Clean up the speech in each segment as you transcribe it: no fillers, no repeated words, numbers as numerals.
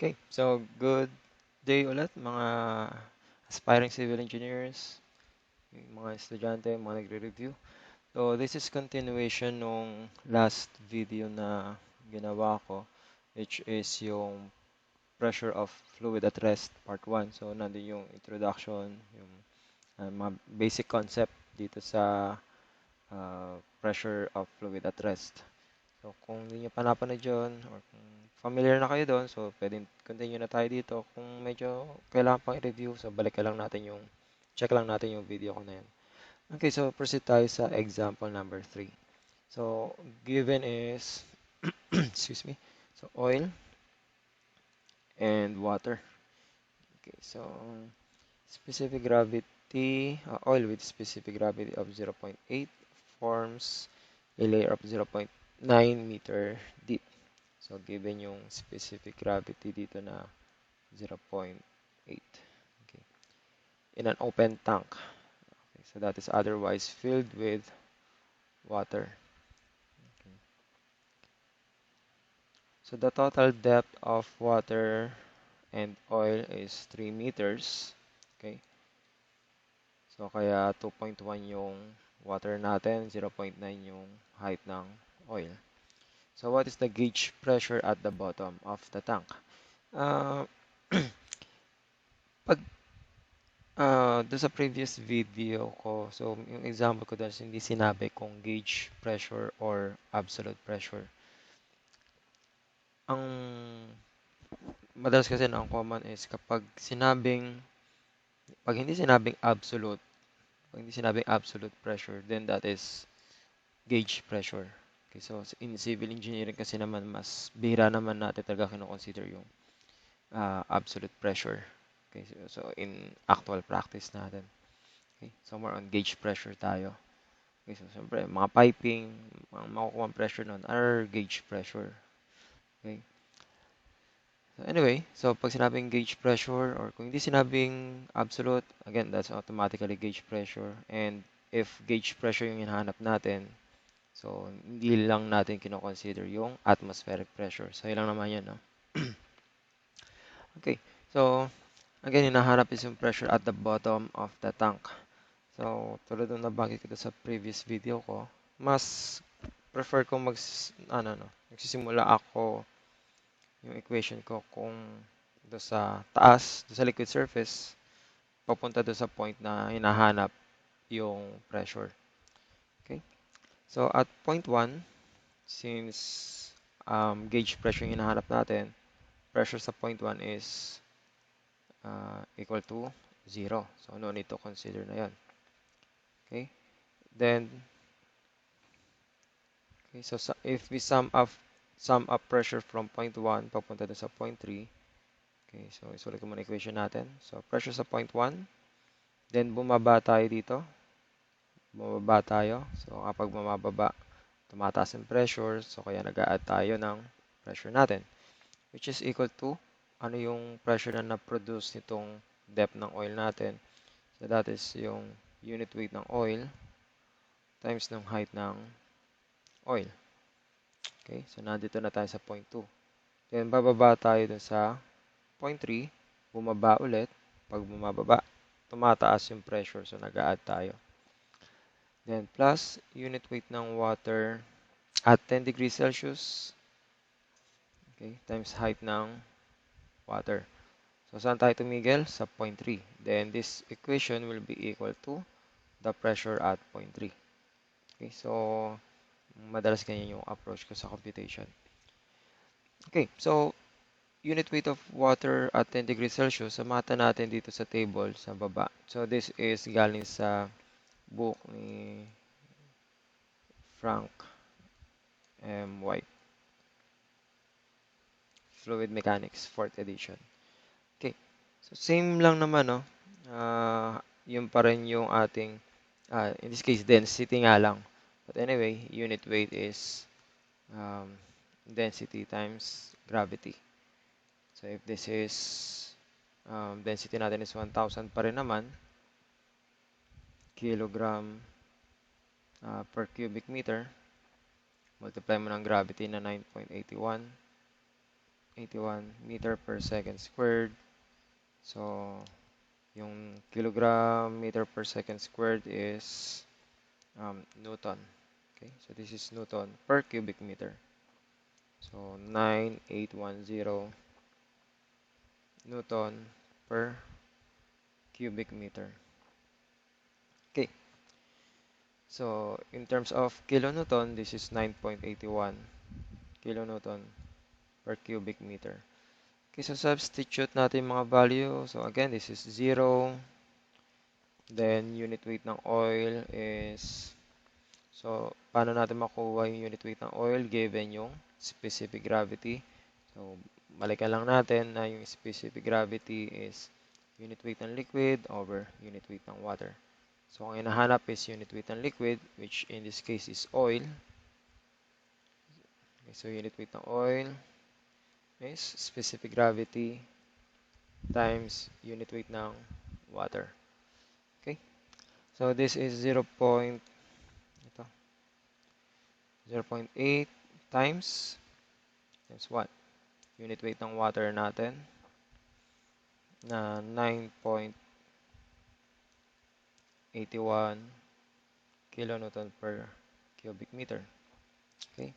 Okay, so good day ulit mga aspiring civil engineers, yung mga estudyante, mga nagre-review. So this is continuation nung last video na ginawa ko, which is yung pressure of fluid at rest part 1. So nandun yung introduction, yung mga basic concept dito sa pressure of fluid at rest. So, kung hindi nyo pa napanood yun, or kung familiar na kayo doon, so pwedeng continue na tayo dito. Kung medyo kailangan pang i-review, so check lang natin yung video ko na yun. Okay, so proceed tayo sa example number 3. So, given is, excuse me, so oil and water. Okay, so specific gravity, oil with specific gravity of 0.8 forms a layer of 0.9 meter deep. So, given yung specific gravity dito na 0.8. Okay. In an open tank. Okay. So, that is otherwise filled with water. Okay. So, the total depth of water and oil is 3 meters. Okay. So, kaya 2.1 yung water natin, 0.9 yung height ng oil. So, what is the gauge pressure at the bottom of the tank? Uh, pag doon sa previous video ko, so yung example ko doon, hindi sinabi kung gauge pressure or absolute pressure. Ang madalas kasi na ang common is pag hindi sinabing absolute, pag hindi sinabing absolute pressure, then that is gauge pressure. Okay, so in civil engineering kasi naman, mas bihira naman natin talaga kino-consider yung absolute pressure. Okay, so in actual practice natin. Okay, so more on gauge pressure tayo. Okay, so siyempre, mga piping, ang makukuha pressure nun are gauge pressure. Okay. So anyway, so pag sinabing gauge pressure or kung hindi sinabing absolute, again, that's automatically gauge pressure. And if gauge pressure yung hinahanap natin, so hindi lang natin kino-consider yung atmospheric pressure. So yun lang naman yan, no? Okay, so again, hinahanap is yung pressure at the bottom of the tank. So, tulad ng nabanggit ko sa previous video ko, mas prefer ko nagsisimula ako yung equation ko kung do sa taas, do sa liquid surface, papunta do sa point na hinahanap yung pressure. Okay? So, at point 1, since gauge pressure yung hinahanap natin, pressure sa point 1 is equal to 0. So, no need to consider na yan. Okay? Then, okay, so if we sum up pressure from point 1 papunta sa point 3, okay, so isulat ko muna equation natin. So pressure sa point 1, then bumaba tayo dito. Bumaba tayo. So kapag bumababa, tumataas ang pressure. So kaya nag-a-add tayo ng pressure natin, which is equal to ano yung pressure na na-produce nitong depth ng oil natin. So that is yung unit weight ng oil times ng height ng oil. Okay, so nandito na tayo sa point 2. Then, bababa tayo dun sa point 3, bumaba ulit. Pag bumababa, tumataas yung pressure, so nag-a-add tayo. Then, plus unit weight ng water at 10 degrees Celsius, okay, times height ng water. So, saan tayo tumigil? Sa point 3. Then, this equation will be equal to the pressure at point 3. Okay, so, madalas ganyan yung approach ko sa computation. Okay, so, unit weight of water at 10 degrees Celsius, samata natin dito sa table sa baba. So, this is galing sa book ni Frank M. White, Fluid Mechanics, 4th edition. Okay, so same lang naman, no? Yun pa rin yung ating, in this case, density nga lang. But anyway, unit weight is density times gravity. So, if this is, density natin is 1,000 pa rin naman, kilogram per cubic meter, multiply mo ng gravity na 9.81 9.81 meter per second squared. So, yung kilogram meter per second squared is Newton. Okay, so this is Newton per cubic meter. So, 9,810 Newton per cubic meter. Okay, so in terms of kilonewton, this is 9.81 kilonewton per cubic meter. Okay, so substitute natin mga value. So again, this is 0. Then unit weight ng oil is, so paano natin makuha yung unit weight ng oil given yung specific gravity? So balikan lang natin na yung specific gravity is unit weight ng liquid over unit weight ng water. So ang hinahanap is unit weight ng liquid, which in this case is oil. Okay, so unit weight ng oil is specific gravity times unit weight ng water. Okay, so this is 0.8 times what? Unit weight ng water natin na 9.81 kilonewton per cubic meter. Okay,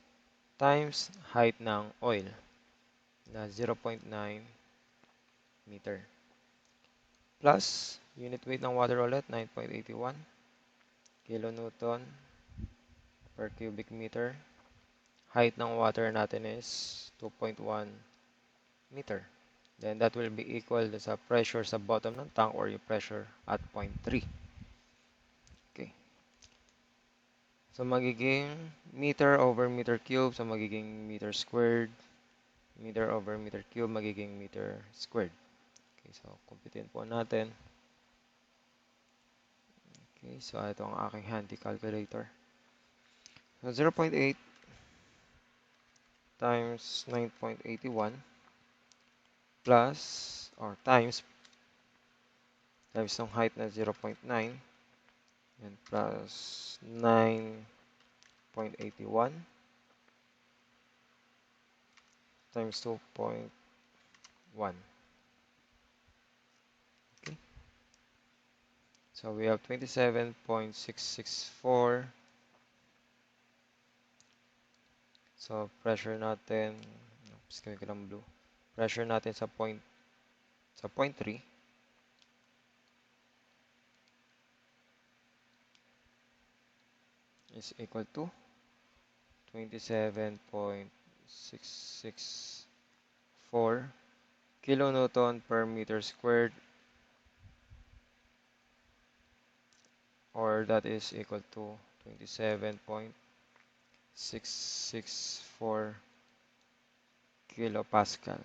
times height ng oil na 0.9 meter. Plus, unit weight ng water ulit, 9.81 kilonewton per cubic meter. Height ng water natin is 2.1 meter. Then that will be equal sa pressure sa bottom ng tank or yung pressure at 0.3. Okay. So magiging meter over meter cube, so magiging meter squared. Meter over meter cube, magiging meter squared. Okay, so computein po natin. Okay, so ito ang aking handy calculator. So 0.8 times 9.81 plus or times ng height na 0.9 and plus 9.81 times 2.1. Okay. So we have 27.664. So pressure natin, oops, gawin ko ng blue. Pressure natin sa point 3 is equal to 27.664 kilonewton per meter squared, or that is equal to 27.664 kilopascal.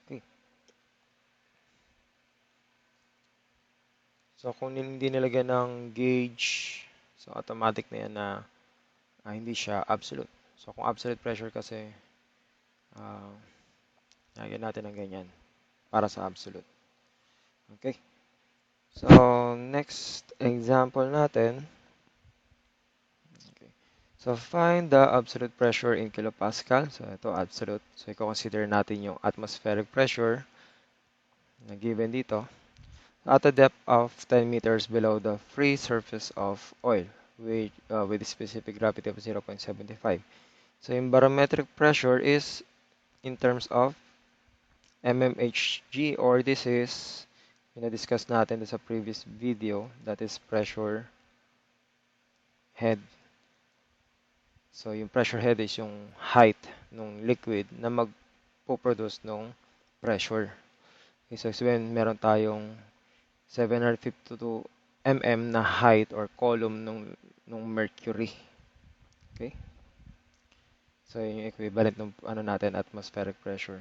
Okay. So kung hindi nilagyan ng gauge, so automatic na yan na hindi siya absolute. So kung absolute pressure kasi, lagyan natin ng ganyan para sa absolute. Okay. So next example natin. Okay. So find the absolute pressure in kilopascal. So ito absolute. So i-consider natin yung atmospheric pressure na given dito at a depth of 10 meters below the free surface of oil with a specific gravity of 0.75. So yung barometric pressure is in terms of mmHg, or this is na-discuss natin sa previous video, that is pressure head. So yung pressure head is yung height ng liquid na magpo-produce ng pressure. Okay, so when meron tayong 752 mm na height or column nung mercury. Okay? So yung equivalent ng natin, atmospheric pressure.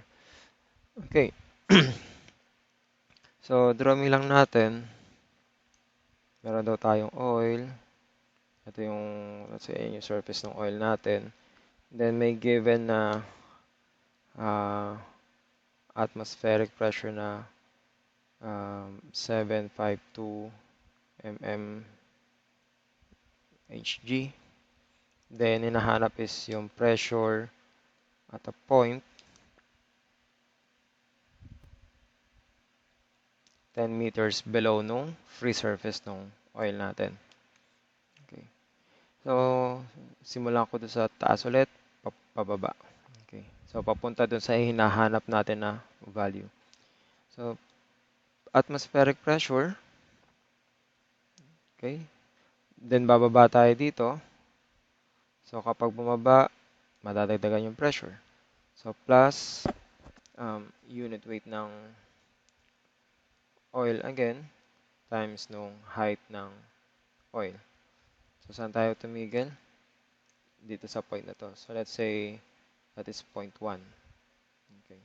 Okay. So drawing lang natin. Meron daw tayong oil. Ito yung, let's say, yung surface ng oil natin. Then may given na atmospheric pressure na 752 mmHg. Then, hinahanap is yung pressure at a point 10 meters below nung free surface nung oil natin. Okay. So, simulan ko doon sa taas ulit, pababa. Okay. So, papunta doon sa hinahanap natin na value. So, atmospheric pressure. Okay. Then, bababa tayo dito. So, kapag bumaba, madadagdagan yung pressure. So, plus unit weight ng oil again times nung height ng oil. So, saan tayo tumigil? Dito sa point na to. So, let's say that is 0.1. Okay.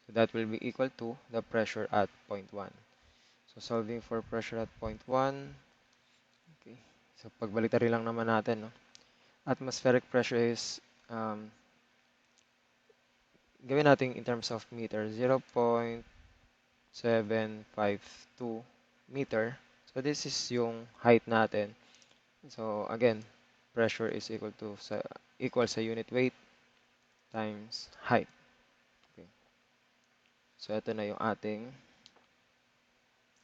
So, that will be equal to the pressure at 0.1. So, solving for pressure at 0.1. Okay. So, pagbalitari lang naman natin, no? Atmospheric pressure is gawin natin in terms of meter, 0.752 meter. So, this is yung height natin. So, again, pressure is equal sa unit weight times height. Okay. So, ito na yung ating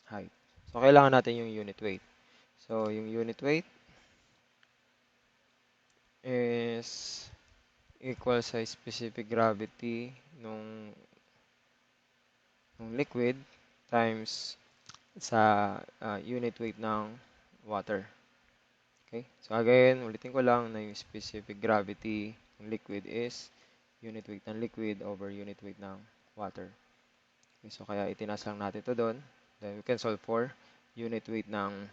height. So, kailangan natin yung unit weight. So, yung unit weight is equal sa specific gravity nung liquid times sa unit weight ng water. Okay? So again, ulitin ko lang na yung specific gravity ng liquid is unit weight ng liquid over unit weight ng water. Okay, so kaya itinas lang natin ito doon. Then we can solve for unit weight ng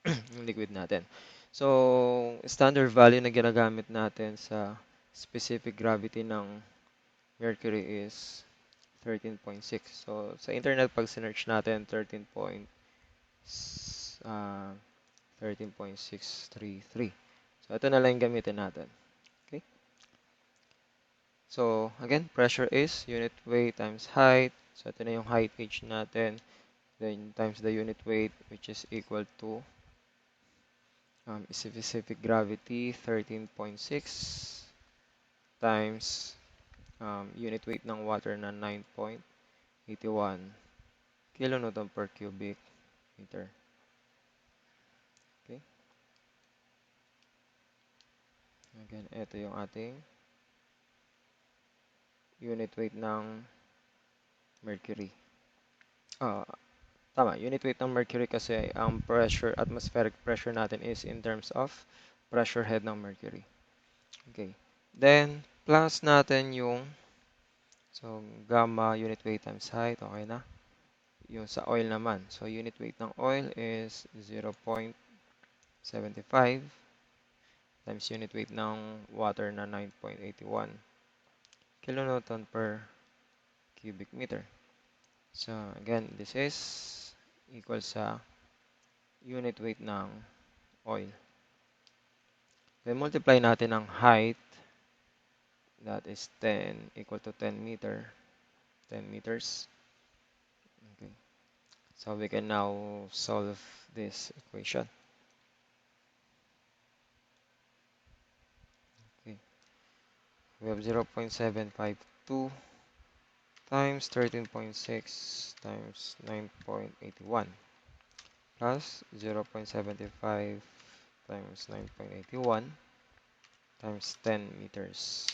yung liquid natin. So, standard value na ginagamit natin sa specific gravity ng mercury is 13.6. So, sa internet, pag sinearch natin, 13.633. So, ito na lang yung gamitin natin. Okay? So, again, pressure is unit weight times height. So, ito na yung height gauge natin. Then, times the unit weight, which is equal to specific gravity, 13.6 times unit weight ng water na 9.81 kilonewton per cubic meter. Okay? Again, ito yung ating unit weight ng mercury. Tama, unit weight ng mercury kasi ang pressure, atmospheric pressure natin is in terms of pressure head ng mercury. Okay. Then, plus natin yung gamma unit weight times height. Okay na. Yung sa oil naman. So, unit weight ng oil is 0.75 times unit weight ng water na 9.81 kilonewton per cubic meter. So, again, this is equal sa unit weight ng oil. Then, multiply natin ang height. That is 10 equal to 10 meters. Okay. So, we can now solve this equation. Okay. We have 0.752 times 13.6 times 9.81 plus 0.75 times 9.81 times 10 meters.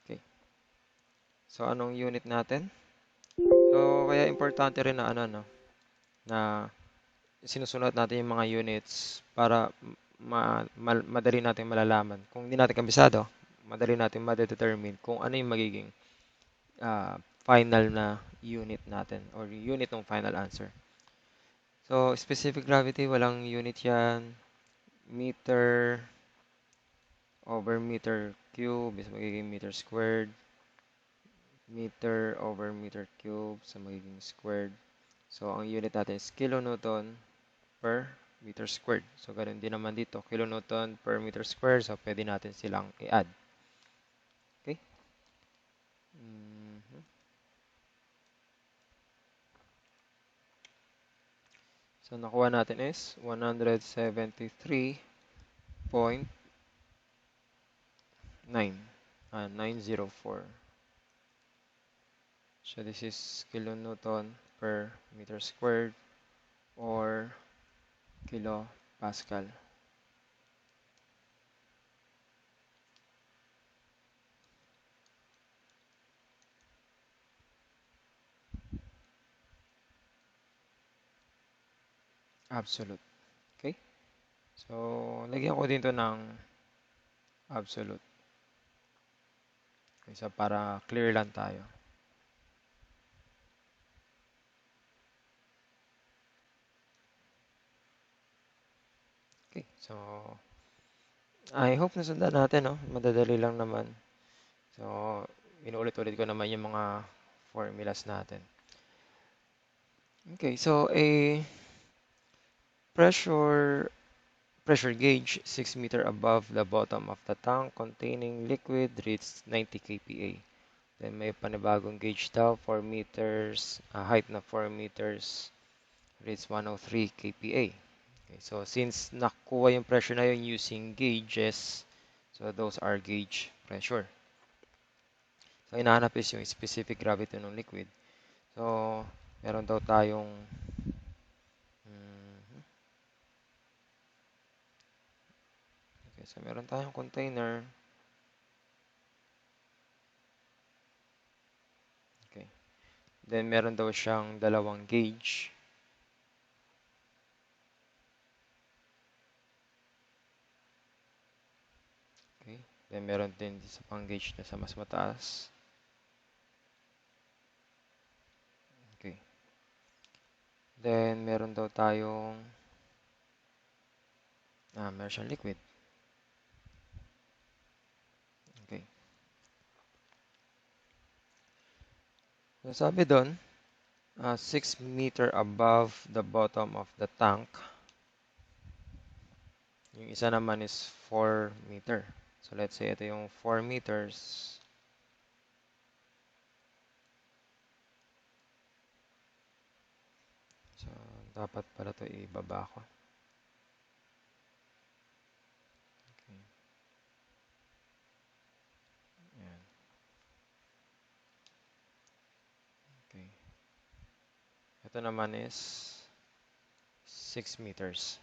Okay. So, anong unit natin? So, kaya importante rin na na sinusunod natin yung mga units para madali natin malalaman. Kung hindi natin kabisado, madali natin ma-determine kung ano yung magiging final na unit natin or unit ng final answer. So, specific gravity, walang unit yan. Meter over meter cube is magiging meter squared. Meter over meter cube sa magiging squared. So, ang unit natin is kilonewton per meter squared. So, ganun din naman dito. Kilonewton per meter squared. So, pwede natin silang i-add. Okay? So, nakuha natin is 173.5 904. So this is kilonewton per meter squared or kilopascal. Absolute. Okay? So, lagyan ko dito ng absolute. Okay, so para clear lang tayo. Okay, so I hope nasundan natin, no? Madadali lang naman. So, inuulit-ulit ko naman yung mga formulas natin. Okay, so a pressure pressure gauge 6 meter above the bottom of the tank containing liquid reaches 90 kPa. Then may panibagong gauge daw, 4 meters, height na 4 meters, reaches 103 kPa. Okay, so since nakuha yung pressure na yun using gauges, so those are gauge pressure. So hinahanap is yung specific gravity ng liquid. So meron daw tayong okay, so meron tayong container. Okay. Then meron daw siyang dalawang gauge. Okay. Then meron din sa pang gauge na sa mas mataas. Okay. Then meron daw tayong meron siyang liquid. Okay. So sabi doon, 6 meter above the bottom of the tank. Yung isa naman is 4 meter. So let's say ito yung 4 meters. So dapat pala ito ibaba ko. Okay. Ayan. Okay. Ito naman is 6 meters.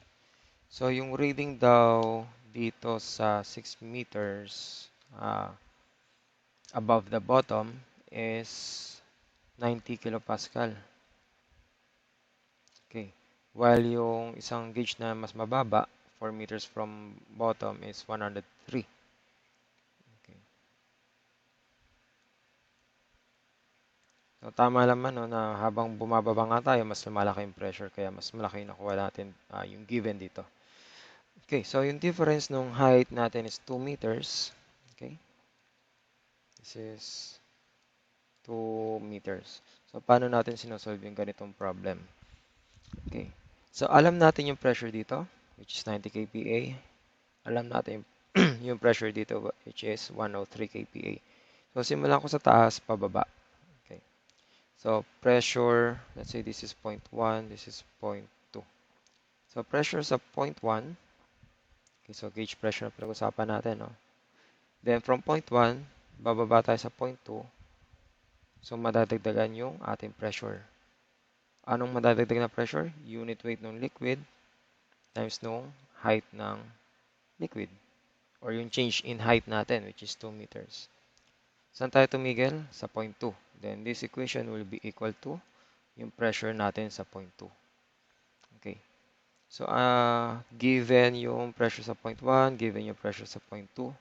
So yung reading daw dito sa 6 meters above the bottom is 90 kilopascal. Okay. While yung isang gauge na mas mababa, 4 meters from bottom is 103. Okay. So tama naman no, na habang bumababa nga tayo, mas lumalaki yung pressure kaya mas malaki yung nakuha natin yung given dito. Okay, so yung difference nung height natin is 2 meters. Okay. This is 2 meters. So paano natin sinosolve yung ganitong problem? Okay. So alam natin yung pressure dito, which is 90 kPa. Alam natin yung pressure dito, which is 103 kPa. So simulan ko sa taas, pababa. Okay. So pressure, let's say this is 0.1, this is 0.2. So pressure sa 0.1, okay, so gauge pressure na pinag-usapan natin, no? Then from 0.1, bababa tayo sa 0.2. So madadagdagan yung ating pressure. Anong madadagdag na pressure? Unit weight ng liquid times nung height ng liquid. Or yung change in height natin, which is 2 meters. Saan tayo tumigil? Sa 0.2. Then this equation will be equal to yung pressure natin sa 0.2. Okay. So, given yung pressure sa 0.1, given yung pressure sa 0.2,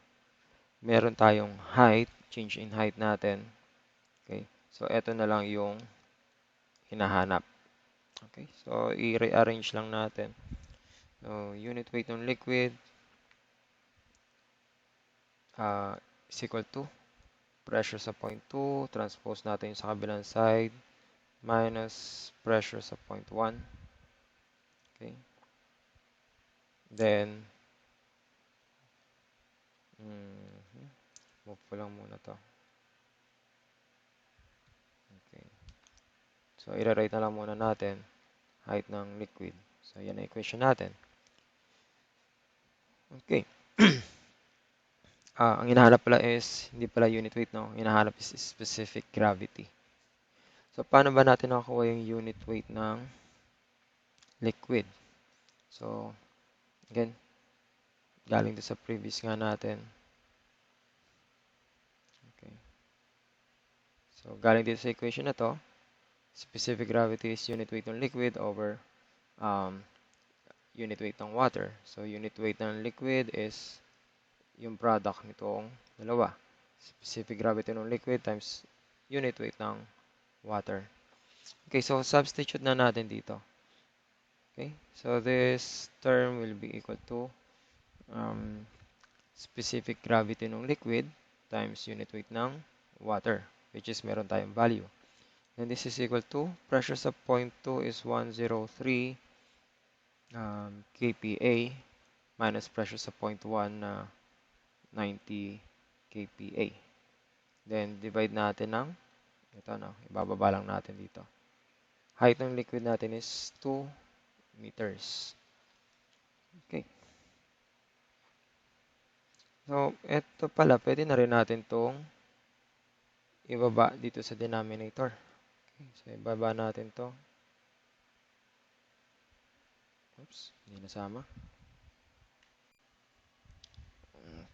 meron tayong height, change in height natin. Okay. So, eto na lang yung hinahanap. Okay. So, i-rearrange lang natin. So, unit weight ng liquid is equal to pressure sa 0.2, transpose natin sa kabilang side, minus pressure sa 0.1. Okay. Then, move ko lang muna to. Okay. So, i-rewrite na lang muna natin height ng liquid. So, yan ang equation natin. Okay. ang hinahanap pala is, hindi pala unit weight, no? Ang hinahanap is specific gravity. So, paano ba natin nakukuha yung unit weight ng liquid? So, again, galing to sa previous nga natin. Okay. So, galing dito sa equation na to, specific gravity is unit weight ng liquid over unit weight ng water. So, unit weight ng liquid is yung product nitong dalawa. Specific gravity ng liquid times unit weight ng water. Okay, so substitute na natin dito. Okay, so this term will be equal to specific gravity ng liquid times unit weight ng water, which is meron tayong value. And this is equal to, pressure sa point 2 is 103 kPa minus pressure sa point 1 na 90 kPa. Then, divide natin ng, ito no, ibababa lang natin dito. Height ng liquid natin is 2 meters. Okay. So, ito pala, pwede na rin natin itong ibaba dito sa denominator. Okay, so, ibaba natin to. Oops, hindi nasama.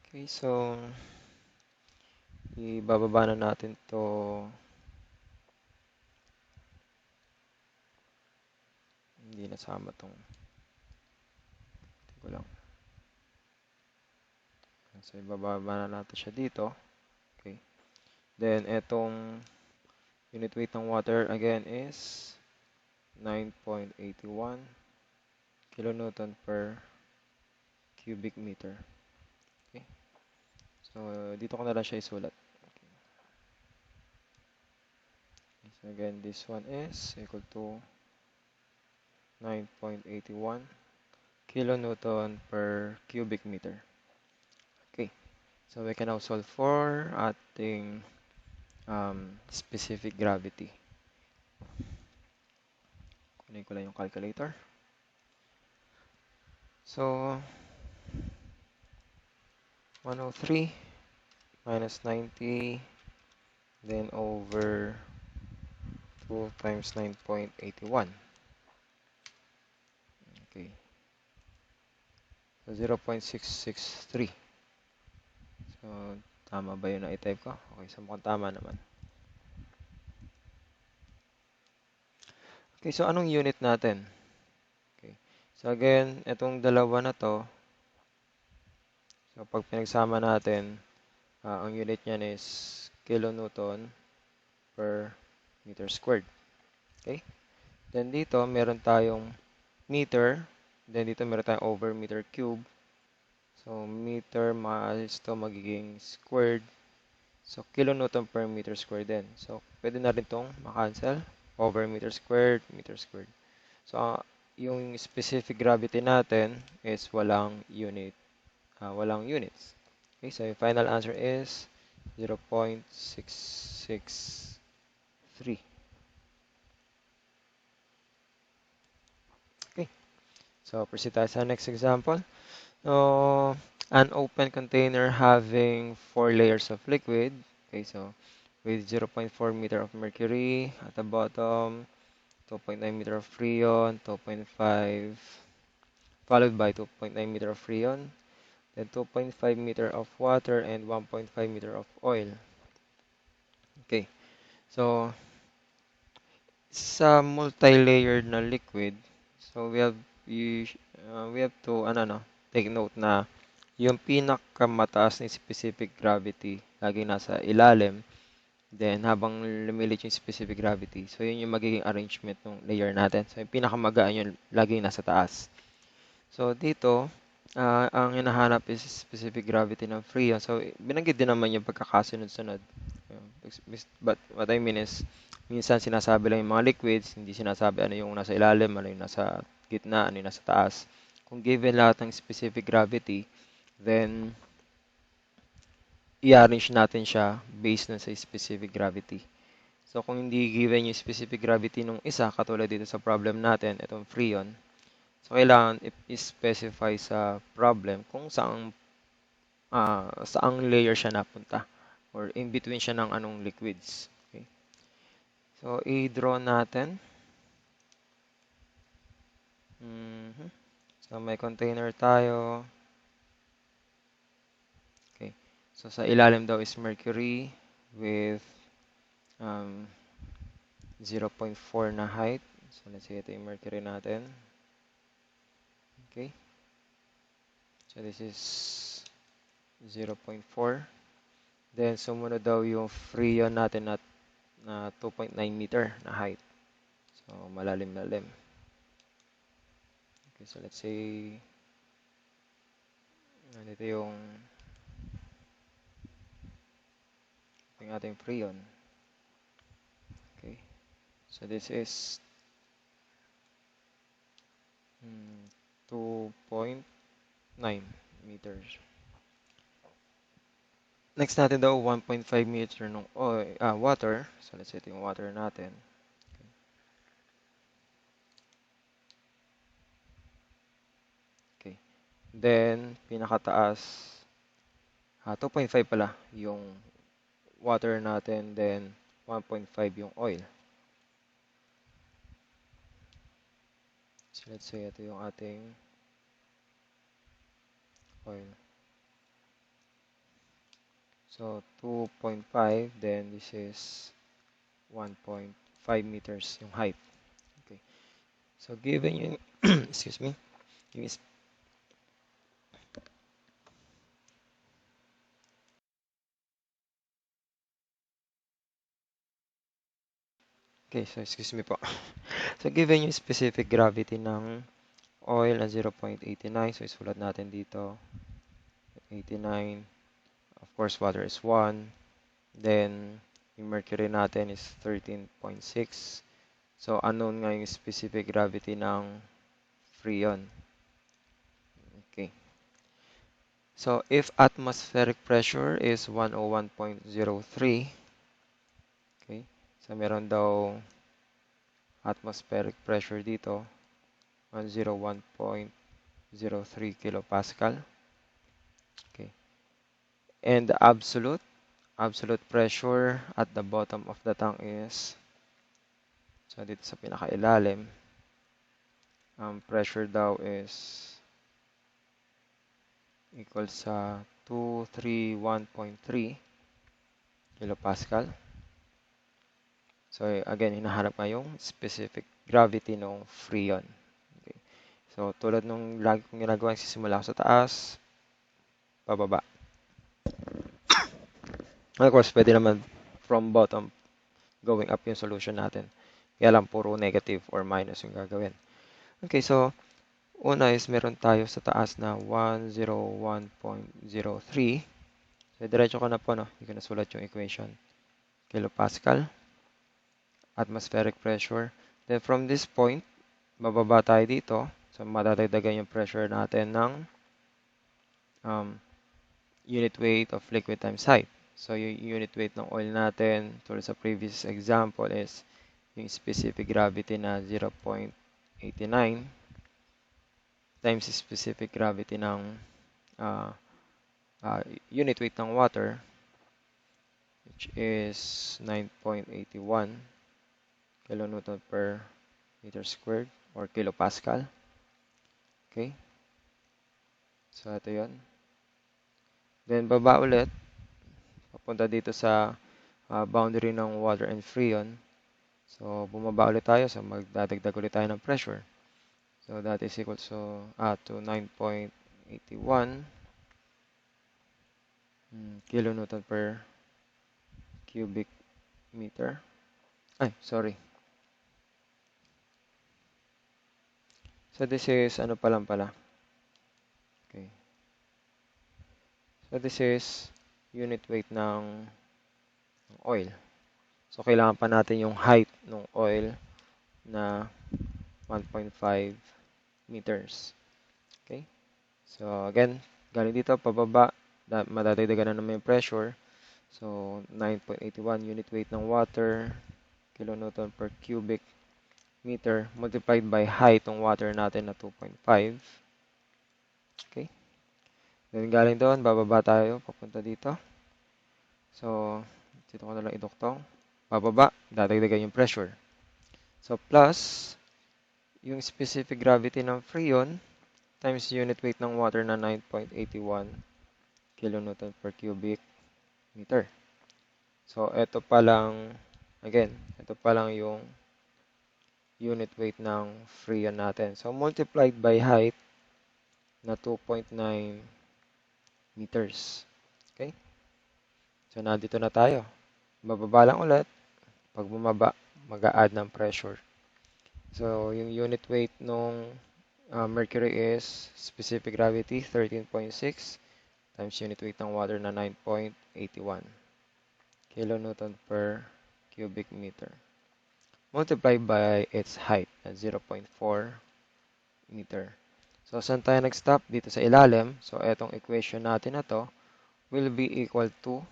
Okay, so, ibababa na natin to. Hindi nasama tong. Tingnan ko lang. So, ibababa na natin siya dito. Okay. Then, etong unit weight ng water again is 9.81 kilonewton per cubic meter. Okay. So, dito ko na lang siya isulat. Okay. So, again, this one is equal to 9.81 kilonewton per cubic meter. Okay. So, we can now solve for ating specific gravity. Kunin ko lang yung calculator. So, 103 minus 90 then over 2 times 9.81. Okay. So, 0.663. So, tama ba yun na i-type ko? Okay, so mukhang tama naman. Okay, so anong unit natin? Okay. So, again, itong dalawa na to, so pag pinagsama natin, ang unit niyan is kilonewton per meter squared. Okay? Then dito, meron tayong meter. Then dito, meron tayong over meter cube. So, meter mas ito magiging squared. So, kilonewton per meter squared din. So, pwede na rin itong makancel. Over meter squared, meter squared. So, yung specific gravity natin is walang unit. Walang units. Okay, so yung final answer is 0.663. Okay, so proceed tayo sa next example. So, an open container having 4 layers of liquid. Okay, so with 0.4 meter of mercury at the bottom, 2.9 meter of freon, 2.5 followed by 2.9 meter of freon, then 2.5 meter of water and 1.5 meter of oil. Okay, so sa multi-layered na liquid, so we have to take note na yung pinakamataas na specific gravity laging nasa ilalim, then habang lumilit yung specific gravity, so yun yung magiging arrangement ng layer natin. So yung pinakamagaan yung laging nasa taas. So dito, ang hinahanap is specific gravity ng freon. So binanggit din naman yung pagkakasunod-sunod. But what I mean is, minsan sinasabi lang yung mga liquids, hindi sinasabi ano yung nasa ilalim, ano yung nasa gitna, ano yung nasa taas. Kung given lahat ng specific gravity, then i-arrange natin siya based na sa specific gravity. So kung hindi given yung specific gravity nung isa, katulad dito sa problem natin, itong freon, so kailangan i-specify sa problem kung saan saang layer siya napunta or in between siya ng anong liquids. Okay? So, i-draw natin. So, may container tayo. Okay. So, sa ilalim daw is mercury with 0.4 na height. So, let's say ito yung mercury natin. Okay. So, this is 0.4. Then, sumunod daw yung freon natin na 2.9 meter na height. So, malalim-lalim. Okay, so let's say, nandito yung ating freon. Okay. So, this is 2.9 meters. Next natin daw, 1.5 meter ng water. So, let's say ito yung water natin. Okay. Then, pinakataas, 2.5 pala yung water natin. Then, 1.5 yung oil. So, let's say ito yung ating oil. So, 2.5, then this is 1.5 meters yung height. Okay. So, given yung, excuse me, yung okay, so excuse me po. So, given yung specific gravity ng oil na 0.89, so isulat natin dito, 89, of course, water is 1, then yung mercury natin is 13.6. So, unknown nga yung specific gravity ng freon. Okay. So, if atmospheric pressure is 101.03, okay, so meron daw atmospheric pressure dito, 101.03 kilopascal. Okay. And the absolute pressure at the bottom of the tank is, so dito sa pinakailalim, pressure daw is equal sa 231.3 kilopascal. So again, hinahanap nga yung specific gravity ng freon. Okay. So tulad nung lagi kong ginagawa, sisimula ako sa taas, pababa. And of course, pwede naman from bottom going up yung solution natin. Kaya lang puro negative or minus yung gagawin. Okay, so una is meron tayo sa taas na 101.03. So diretso ko na po, no? Hindi ko na sulat yung equation. Kilopascal, atmospheric pressure. Then from this point, bababa tayo dito. So madadagdagan yung pressure natin ng unit weight of liquid times height. So yung unit weight ng oil natin, tulad sa previous example, is yung specific gravity na 0.89 times specific gravity ng unit weight ng water, which is 9.81 kilonewton per meter squared or kilopascal. Okay? So, ito yun. Then, baba ulit. Papunta dito sa boundary ng water and freon. So, bumaba ulit tayo. So, magdadagdag ulit tayo ng pressure. So, that is equal to 9.81 kilonewton per cubic meter. Ay, sorry. So, this is ano pa lang pala. Okay. So, this is unit weight ng oil. So, kailangan pa natin yung height ng oil na 1.5 meters. Okay? So, again, galing dito, pababa, madadagdagan na naman yung pressure. So, 9.81 unit weight ng water, kilonewton per cubic meter, multiplied by height ng water natin na 2.5. Okay? Then galing doon, bababa tayo, papunta dito. So, dito ko na lang iduktong. Bababa, dadagdagan yung pressure. So, plus, yung specific gravity ng Freon times unit weight ng water na 9.81 kilonewton per cubic meter. So, ito pa lang, again, ito pa lang yung unit weight ng Freon natin. So, multiplied by height na 2.9 meters. Okay? So, nandito na tayo. Bababa lang ulit. Pag bumaba, mag-a-add ng pressure. So, yung unit weight nung mercury is specific gravity 13.6 times unit weight ng water na 9.81 kilonewton per cubic meter. Multiplied by its height at 0.4 meter. So, saan tayo nag-stop? Dito sa ilalim. So, etong equation natin na to will be equal to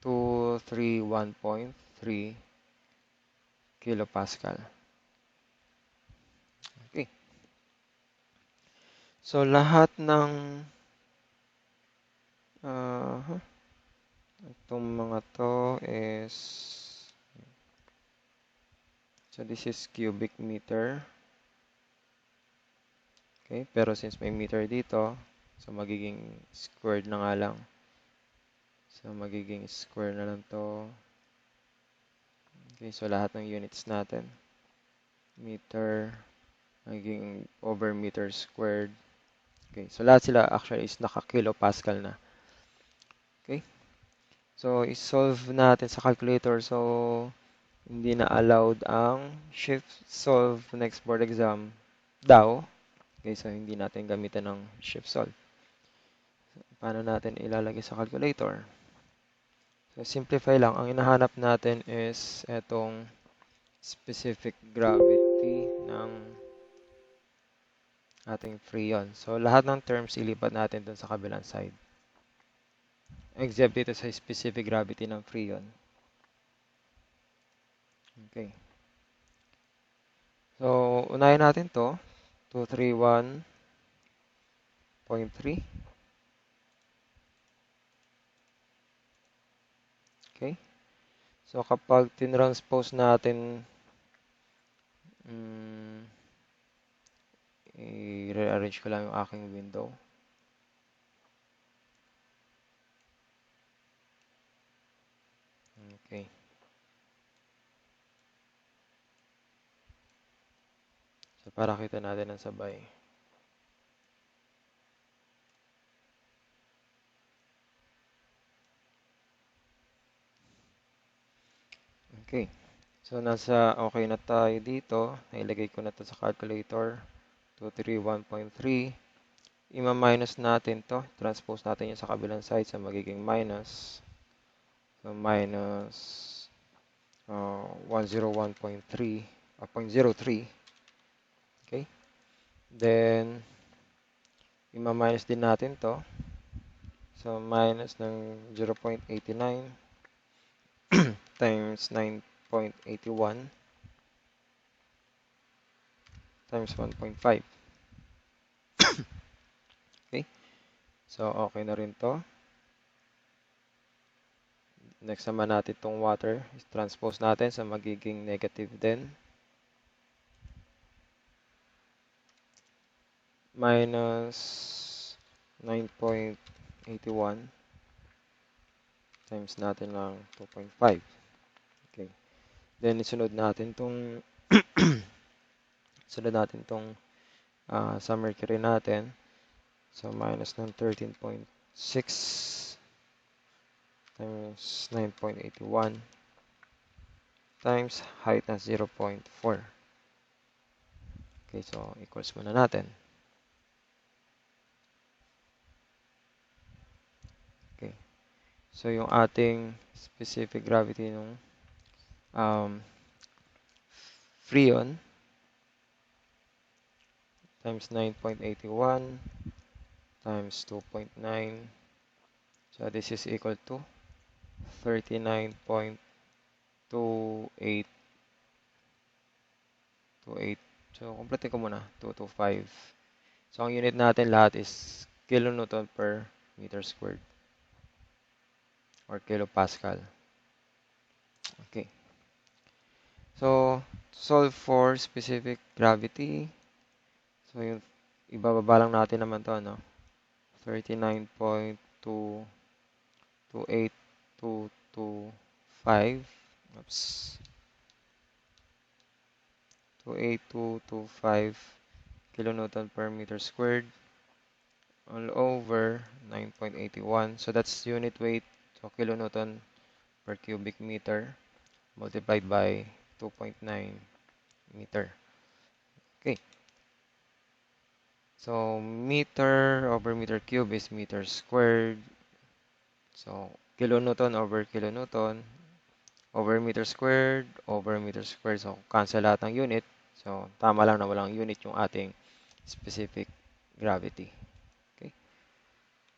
231.3 kilopascal. Okay. So, lahat ng itong mga to is so this is cubic meter. Okay, pero since may meter dito, so magiging squared na nga lang. So magiging square na lang to. Okay, so lahat ng units natin. Meter, magiging over meter squared. Okay, so lahat sila actually is naka-kilopascal na. Okay, so isolve natin sa calculator. So hindi na allowed ang shift solve next board exam daw. Okay, so hindi natin gamitan ng shift solve. Paano natin ilalagay sa calculator? So, simplify lang. Ang hinahanap natin is etong specific gravity ng ating Freon. So, lahat ng terms ilipat natin dun sa kabilang side. Except dito sa specific gravity ng Freon. Okay. So, unahin natin to. 231.3. Okay. So, kapag tinranspose natin, i-rearrange ko lang yung aking window. Okay. So, para kita natin ang sabay. Okay. So, nasa okay na tayo dito. Nailagay ko na to sa calculator. 231.3. Ima-minus natin to. Transpose natin yun sa kabilang side sa magiging minus. So, minus 101.3 0.03. Okay. Then, ima-minus din natin to. So, minus ng 0.89 times 9.81 times 1.5. Okay. So, okay na rin to. Next naman natin itong water. Transpose natin sa magiging negative din. Minus 9.81 times natin ng 2.5. Okay. Then, isunod natin itong sa mercury natin. So, minus ng 13.6 times 9.81 times height na 0.4. Okay, so equals muna natin. Okay. So, yung ating specific gravity ng Freon times 9.81 times 2.9. So, this is equal to 39.28. So, kumpletin ko muna. 225. So, ang unit natin lahat is kilonewton per meter squared or kilopascal. Okay. So, solve for specific gravity. So, yung ibababa lang natin naman to, no? 39.28225. Oops. 28225 kilonewton per meter squared all over 9.81. So, that's unit weight. So, kilonewton per cubic meter multiplied by 2.9 meter. Okay. So, meter over meter cube is meter squared. So, kilonewton over meter squared over meter squared. So, cancel lahat ng unit. So, tama lang na walang unit yung ating specific gravity. Okay.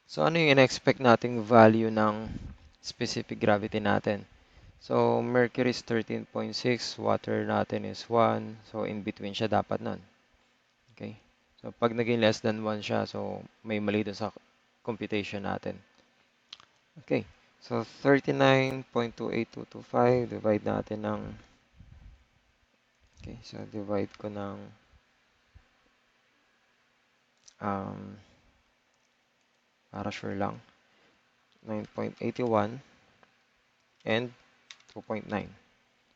So, ano yung in-expect nating value ng specific gravity natin? So, mercury is 13.6, water natin is 1. So, in between siya dapat nun. Okay. So, pag naging less than 1 siya, so may mali dun sa computation natin. Okay. So, 39.28225, divide natin ng, okay, so divide ko ng, para sure lang, 9.81 and 2.9.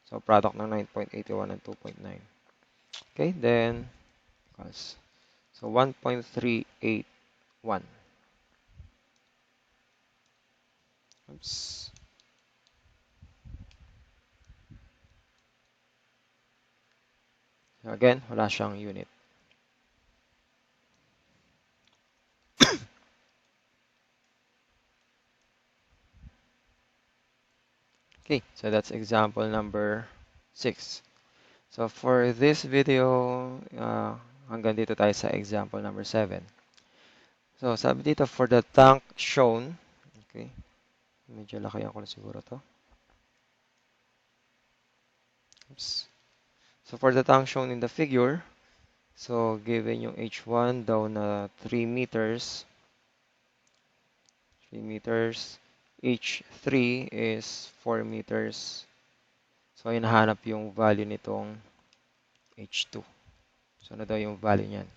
So, product ng 9.81 and 2.9. Okay, then, so 1.381. Oops. So again, wala siyang unit. Okay, so that's example number 6. So for this video, hanggang dito tayo sa example number 7. So sabi dito, for the tank shown, okay, medyo lakayan ko na siguro to. Oops. So for the tank shown in the figure, so given yung H1 daw na 3 meters, H3 is 4 meters. So hinahanap yung value nitong H2. So ano daw yung value niyan?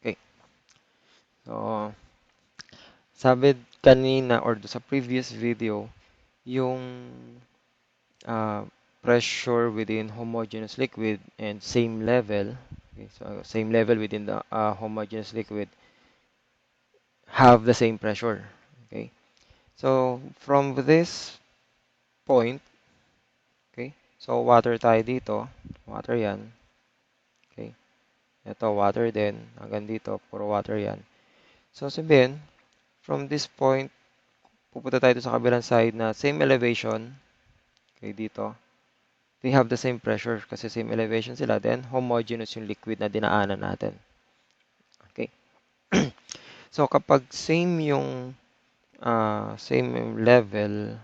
Okay. So, sabi kanina or sa previous video, yung pressure within homogeneous liquid and same level, okay, so same level within the homogeneous liquid have the same pressure. Okay. So, from this point, okay, so water tayo dito, water yan, okay, ito water din, hanggang dito, puro water yan. So, sabihin, from this point, pupunta tayo sa kabilang side na same elevation, okay, dito, they have the same pressure kasi same elevation sila, then homogeneous yung liquid na dinaanan natin. Okay. So, kapag same yung same level,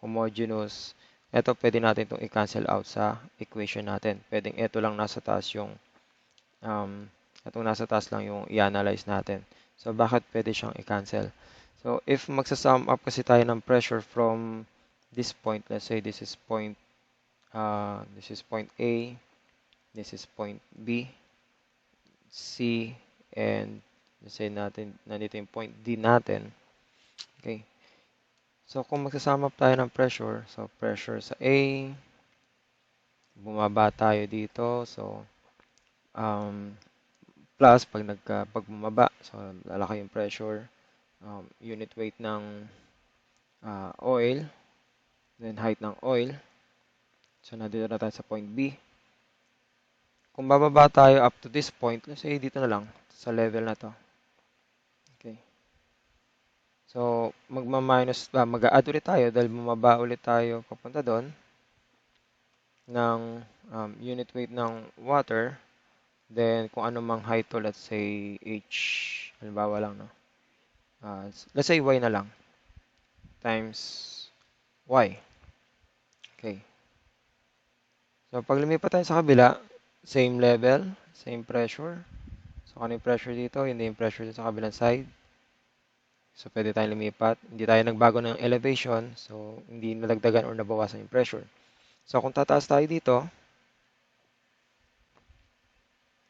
homogeneous, ito pwede natin itong i-cancel out sa equation natin. Pwedeng ito lang nasa taas yung itong nasa taas lang yung i-analyze natin. So, bakit pwede siyang i-cancel? So, if magsa-sum up kasi tayo ng pressure from this point, let's say this is point A, this is point B, C, and let's say natin, nandito yung point D natin. Okay. So, kung magsasum up tayo ng pressure, so pressure sa A, bumaba tayo dito, so plus pag bumaba, so lalaki yung pressure, unit weight ng oil, then height ng oil. So nandito na tayo sa point B. Kung bababa tayo up to this point, let's say dito na lang sa level na to. Okay. So mag-a-add ulit tayo dahil bumaba ulit tayo papunta doon ng unit weight ng water. Then, kung ano mang height to, let's say H, halimbawa lang, no? Let's say Y na lang, times Y. Okay. So, pag lumipat tayo sa kabila, same level, same pressure. So, ano yung pressure dito? Hindi yung pressure dito sa kabilang side. So, pwede tayong lumipat. Hindi tayo nagbago ng elevation. So, hindi nadagdagan or nabawasan yung pressure. So, kung tataas tayo dito,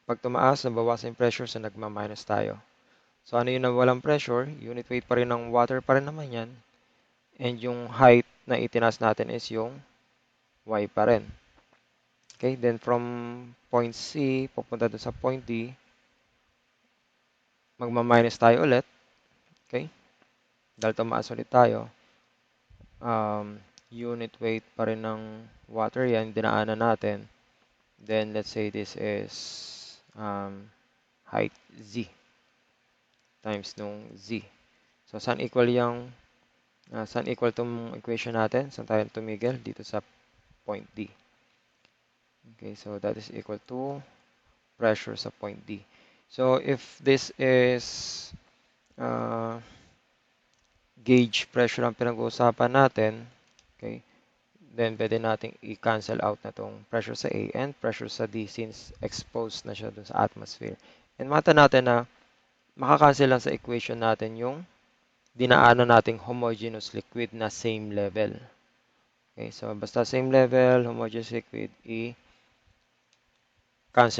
pag tumaas, nabawasan yung pressure, so nagma-minus tayo. So, ano yung nawalang pressure? Unit weight pa rin ng water pa rin naman yan. And yung height na itinaas natin is yung y pa rin. Okay, then from point C, pupunta doon sa point D, magma-minus tayo ulit. Okay, dahil tumaas ulit tayo. Unit weight pa rin ng water yan, dinaanan natin. Then, let's say this is height Z times nung Z. So, saan equal tong equation natin? Saan tayo tumigil? Dito sa point D. Okay, so that is equal to pressure sa point D. So, if this is gauge pressure ang pinag-uusapan natin, okay, then pwede nating i-cancel out na tong pressure sa A and pressure sa D since exposed na siya dun sa atmosphere. And mata natin na makakancel lang sa equation natin yung dinaanan nating homogeneous liquid na same level. Okay, so basta same level, homogeneous liquid, i-cancel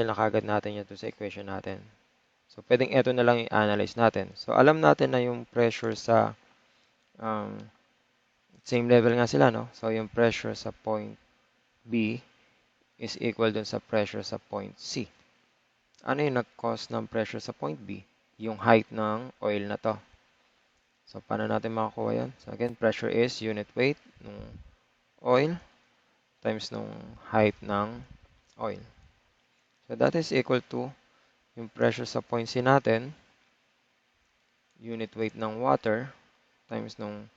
na kagad natin yan sa equation natin. So, pwedeng ito na lang i-analyze natin. So, alam natin na yung pressure sa same level nga sila, no? So, yung pressure sa point B is equal dun sa pressure sa point C. Ano yung nag-cause ng pressure sa point B? Yung height ng oil na to. So, paano natin makakuha yan? So, again, pressure is unit weight ng oil times nung height ng oil. So, that is equal to yung pressure sa point C natin, unit weight ng water, times nung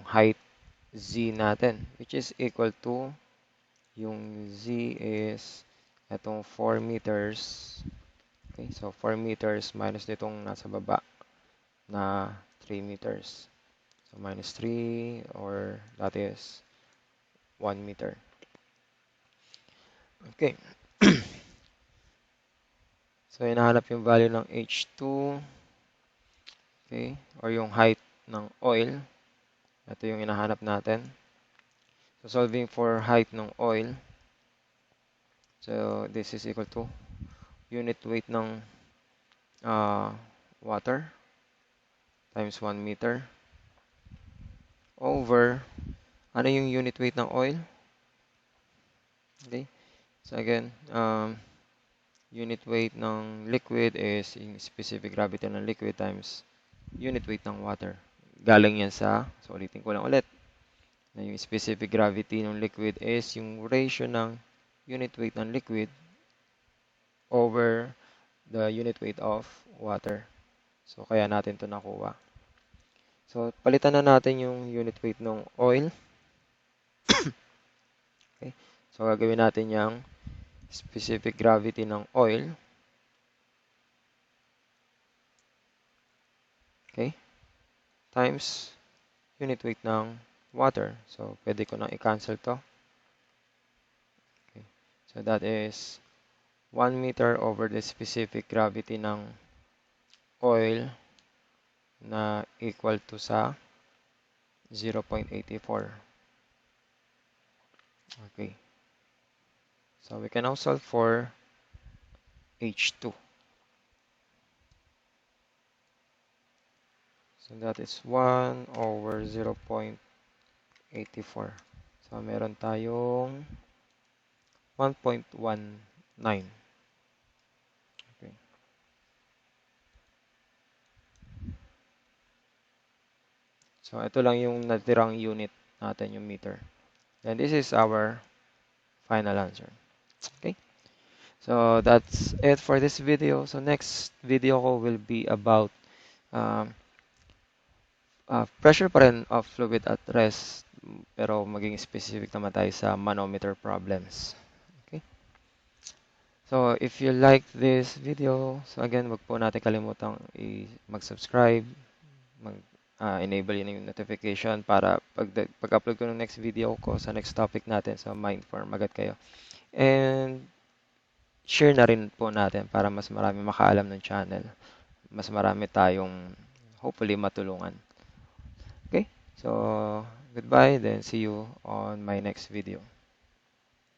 height Z natin, which is equal to, yung Z is itong 4 meters. Okay, so 4 meters minus nitong nasa baba na 3 meters. So minus 3 or that is 1 meter. Okay. So hinahanap yung value ng H2. Okay, or yung height ng oil. Ito yung hinahanap natin. So solving for height ng oil. So this is equal to unit weight ng water times 1 meter over, ano yung unit weight ng oil? Okay, so again, unit weight ng liquid is yung specific gravity ng liquid times unit weight ng water. Galing yan sa, so ulitin ko lang ulit, na yung specific gravity ng liquid is yung ratio ng unit weight ng liquid over the unit weight of water. So, kaya natin ito nakuha. So, palitan na natin yung unit weight ng oil. Okay. So, gagawin natin yung specific gravity ng oil. Okay. Times unit weight ng water. So, pwede ko nang i-cancel to. Okay. So, that is 1 meter over the specific gravity ng oil na equal to sa 0.84. Okay. So, we can now solve for H2. So, that is 1 over 0.84. So, meron tayong 1.19. Okay. So, ito lang yung natirang unit natin, yung meter. And this is our final answer. Okay. So, that's it for this video. So, next video ko will be about pressure pa rin of fluid at rest, pero maging specific naman tayo sa manometer problems. Okay? So, if you like this video, so again, wag po natin kalimutang mag-subscribe, enable yun yung notification para pag-upload ko ng next video ko sa next topic natin, so ma-inform agad kayo. And share na rin po natin para mas marami makaalam ng channel. Mas marami tayong hopefully matulungan. Okay? So, goodbye, then see you on my next video.